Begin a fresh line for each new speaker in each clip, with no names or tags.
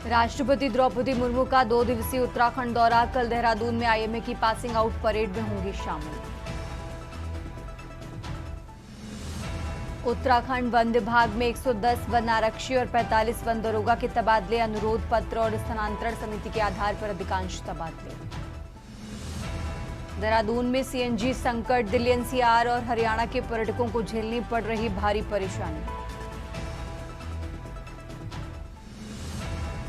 राष्ट्रपति द्रौपदी मुर्मू का 2 दिवसीय उत्तराखंड दौरा। कल देहरादून में आईएमए की पासिंग आउट परेड में होंगी शामिल। उत्तराखंड वन विभाग में 110 वन आरक्षी और 45 वन दरोगा के तबादले। अनुरोध पत्र और स्थानांतरण समिति के आधार पर अधिकांश तबादले। देहरादून में सीएनजी संकट। दिल्ली एनसीआर और हरियाणा के पर्यटकों को झेलनी पड़ रही भारी परेशानी।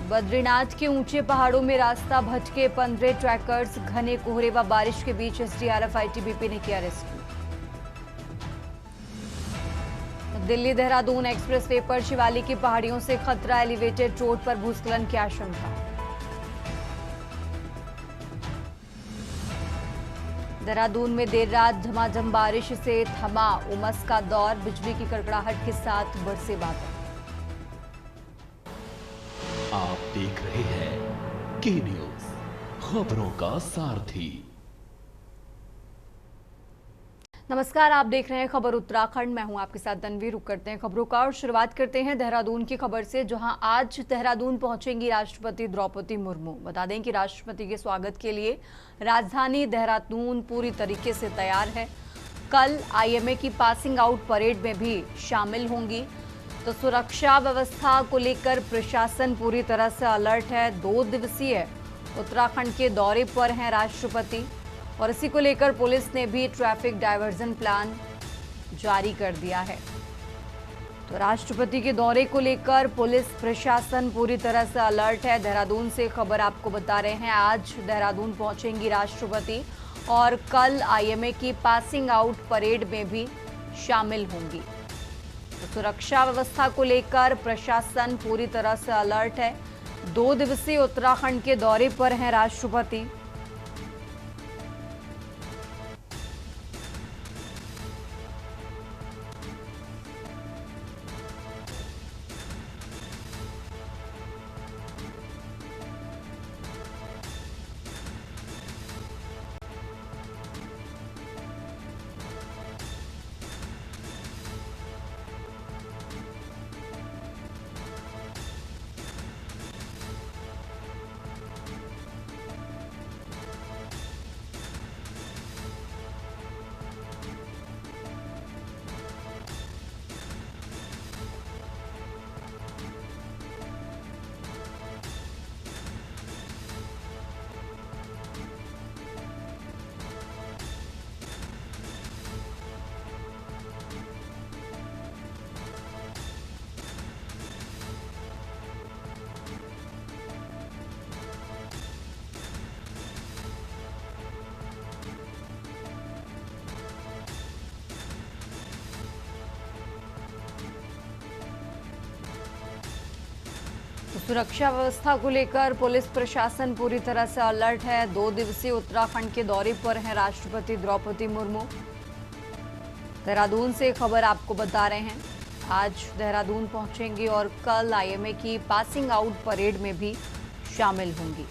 बद्रीनाथ के ऊंचे पहाड़ों में रास्ता भटके 15 ट्रैकर्स। घने कोहरे व बारिश के बीच एसडीआरएफ आईटीबीपी ने किया rescue. Delhi Dehradun express way पर शिवालिक की पहाड़ियों से खतरा। एलिवेटेड रोड पर भूस्खलन की आशंका। देहरादून में देर रात झमाझम बारिश से थमा उमस का दौर। बिजली की कड़कड़ाहट के साथ बरसे बादल।
आप देख रहे हैं के न्यूज, खबरों का सारथी।
नमस्कार, आप देख रहे हैं खबर उत्तराखंड। मैं हूं आपके साथ तन्वी। रुक करते हैं खबरों का और शुरुआत करते हैं देहरादून की खबर से, जहां आज देहरादून पहुंचेंगी राष्ट्रपति द्रौपदी मुर्मू। बता दें कि राष्ट्रपति के स्वागत के लिए राजधानी देहरादून पूरी तरीके से तैयार है। कल आईएमए की पासिंग आउट परेड में भी शामिल होंगी। तो सुरक्षा व्यवस्था को लेकर प्रशासन पूरी तरह से अलर्ट है। 2 दिवसीय उत्तराखंड के दौरे पर हैं राष्ट्रपति और इसी को लेकर पुलिस ने भी ट्रैफिक डायवर्जन प्लान जारी कर दिया है। तो राष्ट्रपति के दौरे को लेकर पुलिस प्रशासन पूरी तरह से अलर्ट है। देहरादून से खबर आपको बता रहे हैं, आज देहरादून पहुंचेंगी राष्ट्रपति और कल आईएमए की पासिंग आउट परेड में भी शामिल होंगी। तो सुरक्षा व्यवस्था को लेकर प्रशासन पूरी तरह से अलर्ट है। 2 दिवसीय उत्तराखंड के दौरे पर हैं राष्ट्रपति। सुरक्षा व्यवस्था को लेकर पुलिस प्रशासन पूरी तरह से अलर्ट है। 2 दिवसीय उत्तराखंड के दौरे पर हैं राष्ट्रपति द्रौपदी मुर्मू। देहरादून से खबर आपको बता रहे हैं, आज देहरादून पहुंचेंगी और कल आईएमए की पासिंग आउट परेड में भी शामिल होंगी।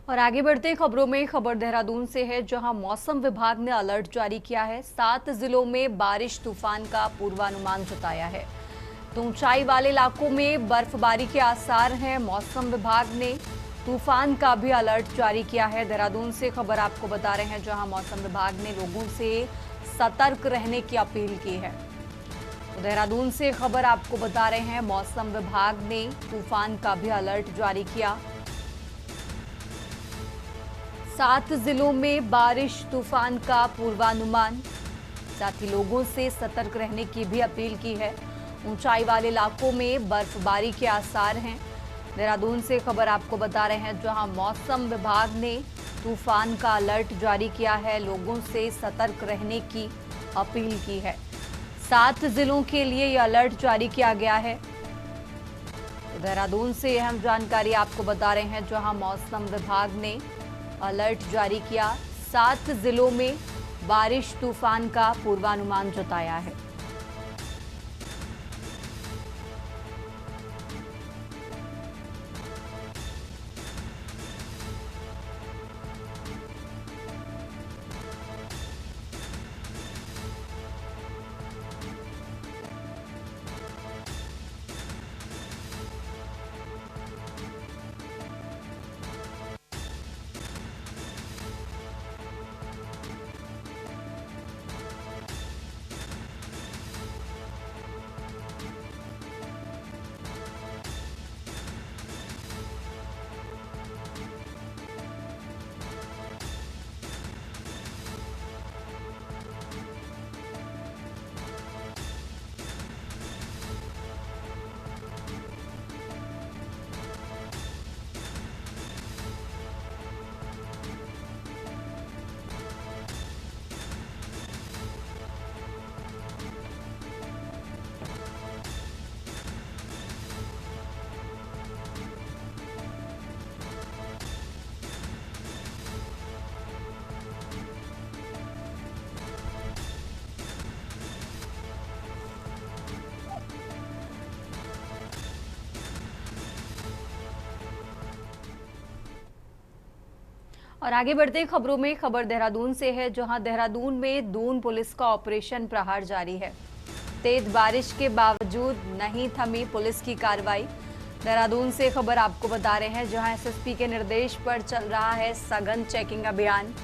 और आगे बढ़ते हैं खबरों में। खबर देहरादून से है, जहां मौसम विभाग ने अलर्ट जारी किया है। 7 जिलों में बारिश तूफान का पूर्वानुमान जताया है। तो ऊंचाई वाले इलाकों में बर्फबारी के आसार हैं। मौसम विभाग ने तूफान का भी अलर्ट जारी किया है। देहरादून से खबर आपको बता रहे हैं, जहां मौसम विभाग ने लोगों से सतर्क रहने की अपील की है। तो देहरादून से खबर आपको बता रहे हैं, मौसम विभाग ने तूफान का भी अलर्ट जारी किया। 7 जिलों में बारिश तूफान का पूर्वानुमान, साथ ही लोगों से सतर्क रहने की भी अपील की है। ऊंचाई वाले इलाकों में बर्फबारी के आसार हैं। देहरादून से खबर आपको बता रहे हैं, जहां मौसम विभाग ने तूफान का अलर्ट जारी किया है, लोगों से सतर्क रहने की अपील की है। 7 जिलों के लिए यह अलर्ट जारी किया गया है। तो देहरादून से अहम जानकारी आपको बता रहे हैं, जहां मौसम विभाग ने अलर्ट जारी किया। 7 जिलों में बारिश तूफान का पूर्वानुमान जताया है। और आगे बढ़ते हैं खबरों में। खबर देहरादून से है, जहां देहरादून में दून पुलिस का ऑपरेशन प्रहार जारी है। तेज बारिश के बावजूद नहीं थमी पुलिस की कार्रवाई। देहरादून से खबर आपको बता रहे हैं, जहां एसएसपी के निर्देश पर चल रहा है सघन चेकिंग अभियान।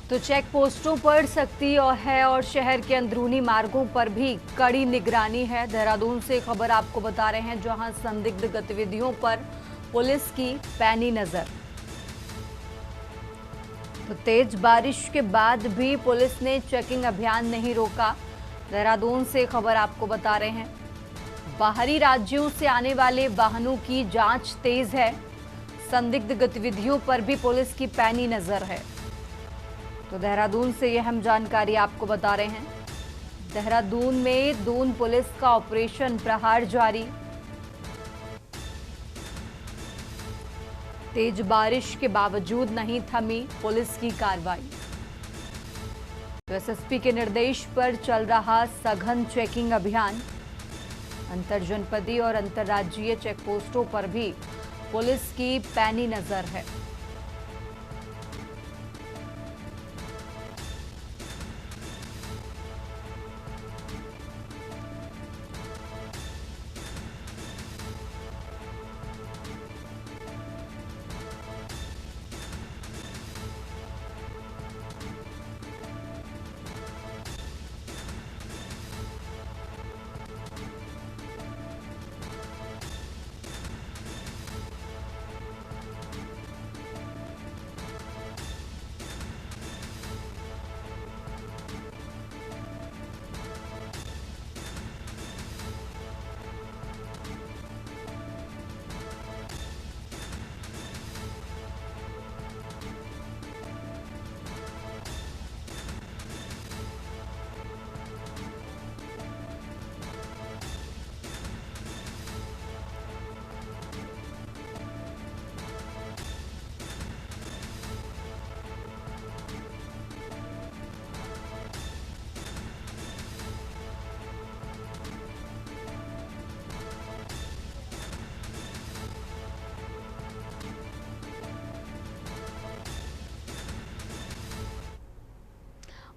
तो चेक पोस्टों पर सख्ती और शहर के अंदरूनी मार्गों पर भी कड़ी निगरानी है। देहरादून से खबर आपको बता रहे हैं, जहां संदिग्ध गतिविधियों पर पुलिस की पैनी नजर। तो तेज बारिश के बाद भी पुलिस ने चेकिंग अभियान नहीं रोका। देहरादून से खबर आपको बता रहे हैं, बाहरी राज्यों से आने वाले वाहनों की जांच तेज है। संदिग्ध गतिविधियों पर भी पुलिस की पैनी नजर है। तो देहरादून से यह अहम जानकारी आपको बता रहे हैं। देहरादून में दून पुलिस का ऑपरेशन प्रहार जारी। तेज बारिश के बावजूद नहीं थमी पुलिस की कार्रवाई। तो एसएसपी के निर्देश पर चल रहा सघन चेकिंग अभियान। अंतरजनपदीय और अंतर्राज्यीय चेक पोस्टों पर भी पुलिस की पैनी नजर है।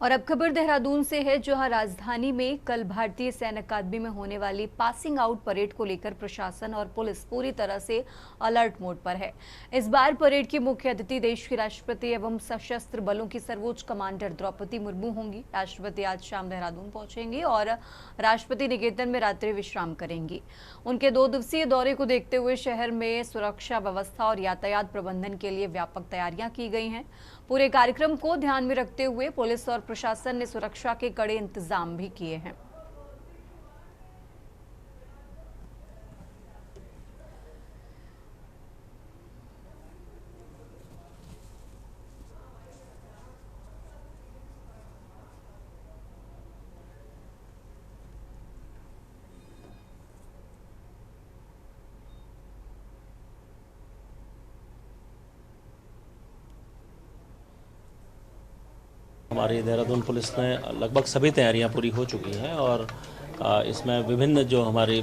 और अब खबर देहरादून से है, जहां राजधानी में कल भारतीय सैन्य अकादमी में होने वाली पासिंग आउट परेड को लेकर प्रशासन और पुलिस पूरी तरह से अलर्ट मोड पर है। इस बार परेड की मुख्य अतिथि देश के राष्ट्रपति एवं सशस्त्र बलों की सर्वोच्च कमांडर द्रौपदी मुर्मू होंगी। राष्ट्रपति आज शाम देहरादून पहुंचेंगे और राष्ट्रपति निकेतन में रात्रि विश्राम करेंगी। उनके 2 दिवसीय दौरे को देखते हुए शहर में सुरक्षा व्यवस्था और यातायात प्रबंधन के लिए व्यापक तैयारियां की गई हैं। पूरे कार्यक्रम को ध्यान में रखते हुए पुलिस और प्रशासन ने सुरक्षा के कड़े इंतजाम भी किए हैं।
हमारी देहरादून पुलिस ने लगभग सभी तैयारियां पूरी हो चुकी हैं और इसमें विभिन्न जो हमारी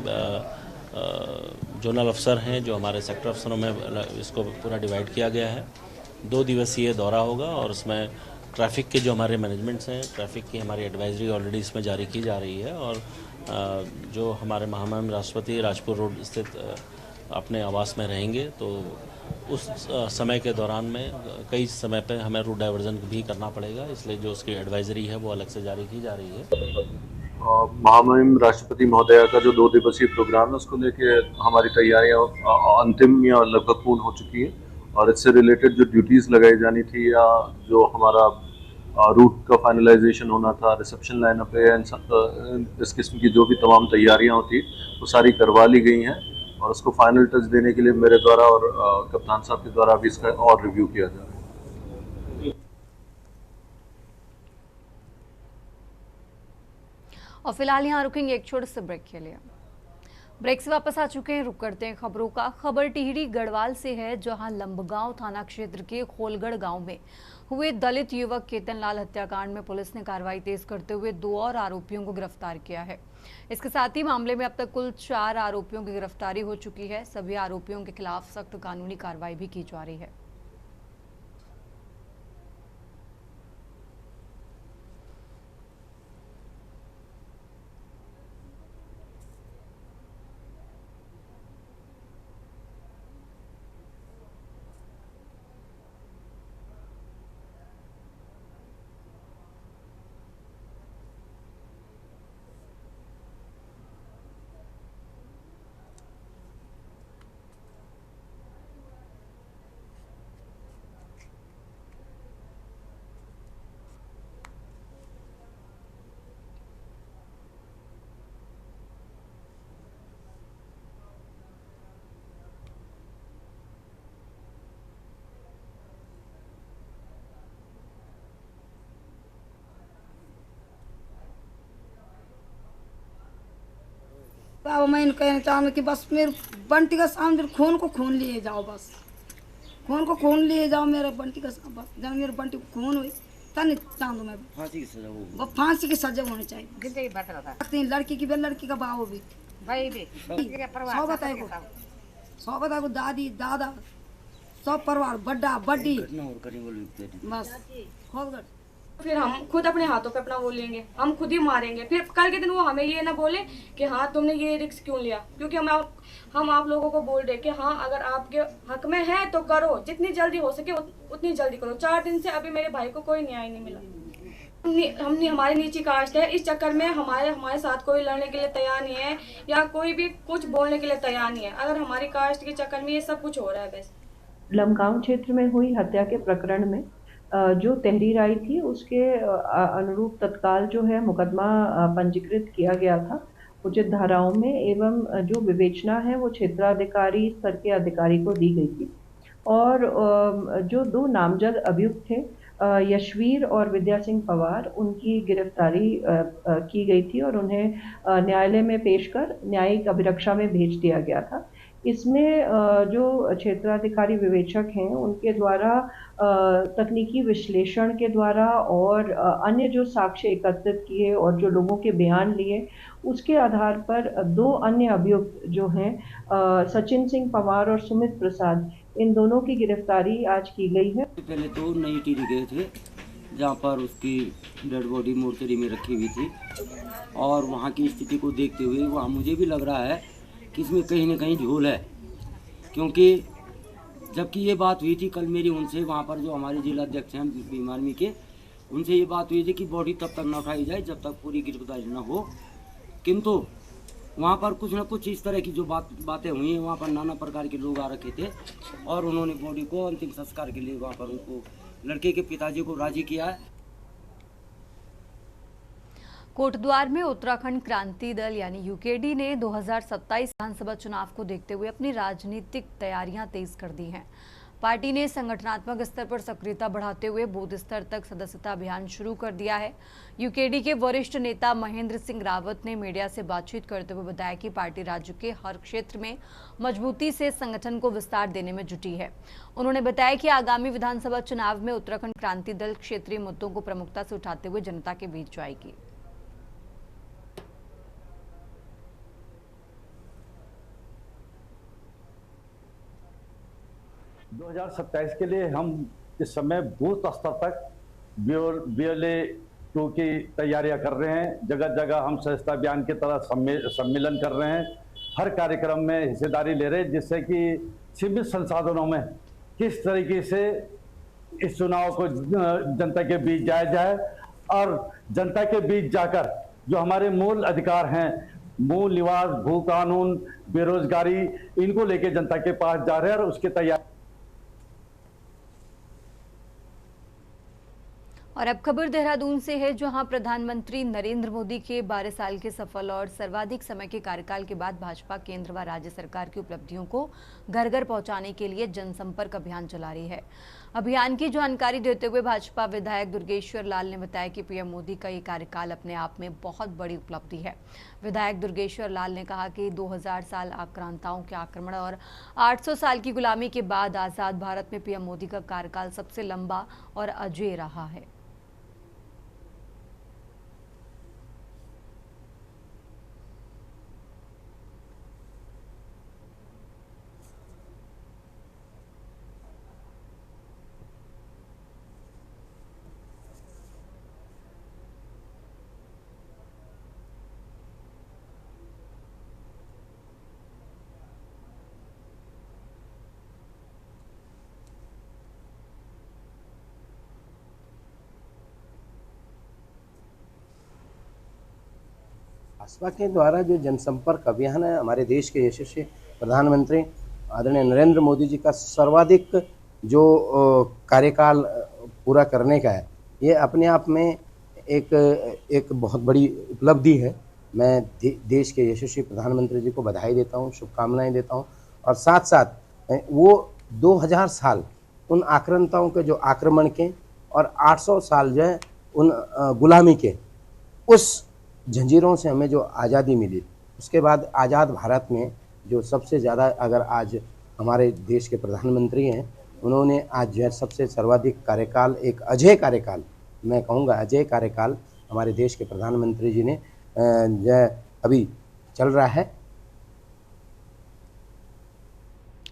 जोनल अफसर हैं, जो हमारे सेक्टर अफसरों में इसको पूरा डिवाइड किया गया है। 2 दिवसीय दौरा होगा और उसमें ट्रैफिक के जो हमारे मैनेजमेंट्स हैं, ट्रैफिक की हमारी एडवाइजरी ऑलरेडी इसमें जारी की जा रही है और जो हमारे महामहिम राष्ट्रपति राजपुर रोड स्थित अपने आवास में रहेंगे, तो उस समय के दौरान में कई समय पे हमें रूट डाइवर्जन भी करना पड़ेगा, इसलिए जो उसकी एडवाइजरी है वो अलग से जारी की जा रही है।
महामहिम राष्ट्रपति महोदया का जो 2 दिवसीय प्रोग्राम है, उसको लेके हमारी तैयारियां अंतिम या लगभग पूर्ण हो चुकी है और इससे रिलेटेड जो ड्यूटीज़ लगाई जानी थी या जो हमारा रूट का फाइनलाइजेशन होना था, रिसेप्शन लाइनअप पे, इस किस्म की जो भी तमाम तैयारियां होती वो सारी करवा ली गई हैं और उसको फाइनल टच देने के लिए मेरे द्वारा और कप्तान साहब के द्वारा भी इसका और रिव्यू किया जा रहा है।
और फिलहाल यहाँ रुकेंगे एक छोटे से ब्रेक के लिए। ब्रेक से वापस आ चुके हैं, रुक करते हैं खबरों का। खबर टिहरी गढ़वाल से है, जहां लंबगांव थाना क्षेत्र के खोलगढ़ गांव में हुए दलित युवक केतन लाल हत्याकांड में पुलिस ने कार्रवाई तेज करते हुए 2 और आरोपियों को गिरफ्तार किया है। इसके साथ ही मामले में अब तक कुल 4 आरोपियों की गिरफ्तारी हो चुकी है। सभी आरोपियों के खिलाफ सख्त कानूनी कार्रवाई भी की जा रही है।
अब मैं कहना चाहूँगा कि बस मेरे बंटी का सामने खून को खून लिए जाओ, बस खून को खून लिए जाओ मेरे बंटी का सामने। बस जब मेरे बंटी को खून हुई तब चाहूँ मैं फांसी की सजा हो, वो फांसी की सजा होनी चाहिए। जिंदगी बात रहा लड़की की भी, लड़की का बाबू भी, भाई भी, सौ बताए को दादी दादा सब परिवार बड्डा बड्डी बस खूब।
फिर हम खुद अपने हाथों पे अपना वो लेंगे, हम खुद ही मारेंगे। फिर कल के दिन वो हमें ये ना बोले कि हाँ तुमने ये रिस्क क्यों लिया, क्योंकि हम आप लोगों को बोल रहे कि हाँ अगर आपके हक में है तो करो, जितनी जल्दी हो सके उतनी जल्दी करो। 4 दिन से अभी मेरे भाई को कोई न्याय नहीं मिला। हमारी नीची कास्ट है, इस चक्कर में हमारे साथ कोई लड़ने के लिए तैयार नहीं है या कोई भी कुछ बोलने के लिए तैयार नहीं है। अगर हमारी कास्ट के चक्कर में ये सब कुछ हो रहा है। बस
लमगांव क्षेत्र में हुई हत्या के प्रकरण में जो तहरीर आई थी उसके अनुरूप तत्काल जो है मुकदमा पंजीकृत किया गया था उचित धाराओं में, एवं जो विवेचना है वो क्षेत्राधिकारी स्तर के अधिकारी को दी गई थी। और जो 2 नामजद अभियुक्त थे, यशवीर और विद्या सिंह पवार, उनकी गिरफ्तारी की गई थी और उन्हें न्यायालय में पेश कर न्यायिक अभिरक्षा में भेज दिया गया था। इसमें जो क्षेत्राधिकारी विवेचक हैं उनके द्वारा तकनीकी विश्लेषण के द्वारा और अन्य जो साक्ष्य एकत्रित किए और जो लोगों के बयान लिए, उसके आधार पर 2 अन्य अभियुक्त जो हैं सचिन सिंह पवार और सुमित प्रसाद, इन दोनों की गिरफ्तारी आज की गई है।
पहले तो नई टिहरी गए थे, जहाँ पर उसकी डेड बॉडी मोर्चरी में रखी हुई थी। और वहाँ की स्थिति को देखते हुए वहाँ मुझे भी लग रहा है कि इसमें कहीं ना कहीं झोल है, क्योंकि जबकि ये बात हुई थी कल मेरी उनसे, वहाँ पर जो हमारे जिला अध्यक्ष हैं भीम आर्मी के, उनसे ये बात हुई थी कि बॉडी तब तक न उठाई जाए जब तक पूरी गिरफ्तारी न हो। किंतु वहाँ पर कुछ न कुछ इस तरह की जो बातें हुई हैं, वहाँ पर नाना प्रकार के लोग आ रखे थे और उन्होंने बॉडी को अंतिम संस्कार के लिए वहाँ पर उनको लड़के के पिताजी को राजी किया है।
कोटद्वार में उत्तराखंड क्रांति दल यानी यूकेडी ने 2027 विधानसभा चुनाव को देखते हुए अपनी राजनीतिक तैयारियां तेज कर दी हैं। पार्टी ने संगठनात्मक स्तर पर सक्रियता बढ़ाते हुए बूथ स्तर तक सदस्यता अभियान शुरू कर दिया है। यूकेडी के वरिष्ठ नेता महेंद्र सिंह रावत ने मीडिया से बातचीत करते हुए बताया कि पार्टी राज्य के हर क्षेत्र में मजबूती से संगठन को विस्तार देने में जुटी है। उन्होंने बताया कि आगामी विधानसभा चुनाव में उत्तराखंड क्रांति दल क्षेत्रीय मुद्दों को प्रमुखता से उठाते हुए जनता के बीच जाएगी।
दो 2027 के लिए हम इस समय बूथ स्तर तक BLA 2 की तैयारियां कर रहे हैं। जगह जगह हम सदस्यता अभियान की तरह सम्मेलन कर रहे हैं, हर कार्यक्रम में हिस्सेदारी ले रहे हैं, जिससे कि सीमित संसाधनों में किस तरीके से इस चुनाव को जनता के बीच जाया जाए और जनता के बीच जाकर जो हमारे मूल अधिकार हैं, मूल निवास, भू कानून, बेरोजगारी, इनको लेके जनता के पास जा रहे हैं और उसकी तैयारी।
और अब खबर देहरादून से है, जहां प्रधानमंत्री नरेंद्र मोदी के 12 साल के सफल और सर्वाधिक समय के कार्यकाल के बाद भाजपा केंद्र व राज्य सरकार की उपलब्धियों को घर घर पहुंचाने के लिए जनसंपर्क अभियान चला रही है। अभियान की जानकारी देते हुए भाजपा विधायक दुर्गेश्वर लाल ने बताया कि पीएम मोदी का ये कार्यकाल अपने आप में बहुत बड़ी उपलब्धि है। विधायक दुर्गेश्वर लाल ने कहा कि 2000 साल आक्रांताओं के आक्रमण और 800 साल की गुलामी के बाद आजाद भारत में पीएम मोदी का कार्यकाल सबसे लंबा और अजेय रहा है।
भाजपा के द्वारा जो जनसंपर्क अभियान है, हमारे देश के यशस्वी प्रधानमंत्री आदरणीय नरेंद्र मोदी जी का सर्वाधिक जो कार्यकाल पूरा करने का है, ये अपने आप में एक बहुत बड़ी उपलब्धि है। मैं देश के यशस्वी प्रधानमंत्री जी को बधाई देता हूँ, शुभकामनाएं देता हूँ और साथ साथ वो 2000 साल उन आक्रांताओं के जो आक्रमण के और 800 साल जो है उन गुलामी के, उस जंजीरों से हमें जो आज़ादी मिली, उसके बाद आज़ाद भारत में जो सबसे ज़्यादा अगर आज हमारे देश के प्रधानमंत्री हैं, उन्होंने आज जो है सबसे सर्वाधिक कार्यकाल, एक अजय कार्यकाल, मैं कहूँगा अजय कार्यकाल हमारे देश के प्रधानमंत्री जी ने जो अभी चल रहा है।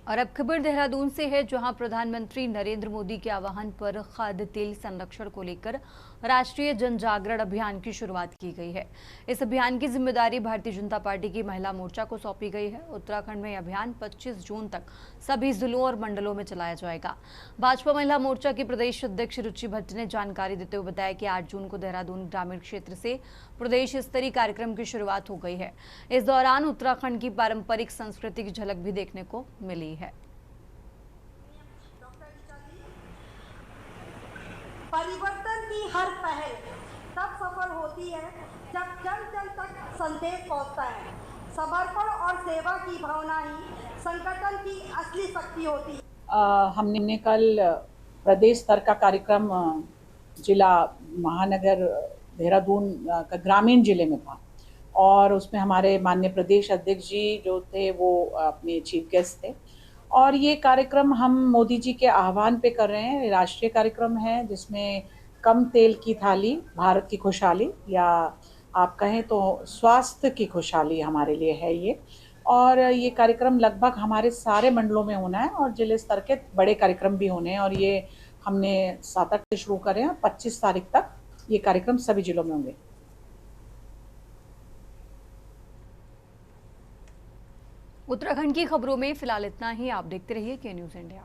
और अब खबर देहरादून से है, जहां प्रधानमंत्री नरेंद्र मोदी के आह्वान पर खाद्य तेल संरक्षण को लेकर राष्ट्रीय जन जागरण अभियान की शुरुआत की गई है। इस अभियान की जिम्मेदारी भारतीय जनता पार्टी की महिला मोर्चा को सौंपी गई है। उत्तराखंड में यह अभियान 25 जून तक सभी जिलों और मंडलों में चलाया जाएगा। भाजपा महिला मोर्चा की प्रदेश अध्यक्ष रुचि भट्ट ने जानकारी देते हुए बताया कि 8 जून को देहरादून ग्रामीण क्षेत्र से प्रदेश स्तरीय कार्यक्रम की शुरुआत हो गई है। इस दौरान उत्तराखंड की पारंपरिक संस्कृति की झलक भी देखने को मिली है।
परिवर्तन की हर पहल तब सफल होती है जब जन जन तक संदेश पहुंचता है। समर्पण और सेवा की भावना ही संगठन की असली शक्ति होती है।
हमने कल प्रदेश स्तर का कार्यक्रम जिला महानगर देहरादून का ग्रामीण जिले में था और उसमें हमारे माननीय प्रदेश अध्यक्ष जी जो थे वो अपने चीफ गेस्ट थे और ये कार्यक्रम हम मोदी जी के आह्वान पे कर रहे हैं। राष्ट्रीय कार्यक्रम है जिसमें कम तेल की थाली भारत की खुशहाली, या आप कहें तो स्वास्थ्य की खुशहाली हमारे लिए है ये। और ये कार्यक्रम लगभग हमारे सारे मंडलों में होना है और जिले स्तर के बड़े कार्यक्रम भी होने हैं और ये हमने 7-8 से शुरू करे हैं, 25 तारीख तक ये कार्यक्रम सभी जिलों में होंगे।
उत्तराखंड की खबरों में फिलहाल इतना ही। आप देखते रहिए के न्यूज़ इंडिया।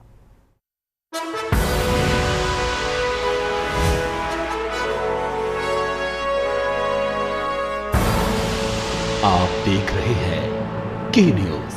आप देख रहे हैं के न्यूज़।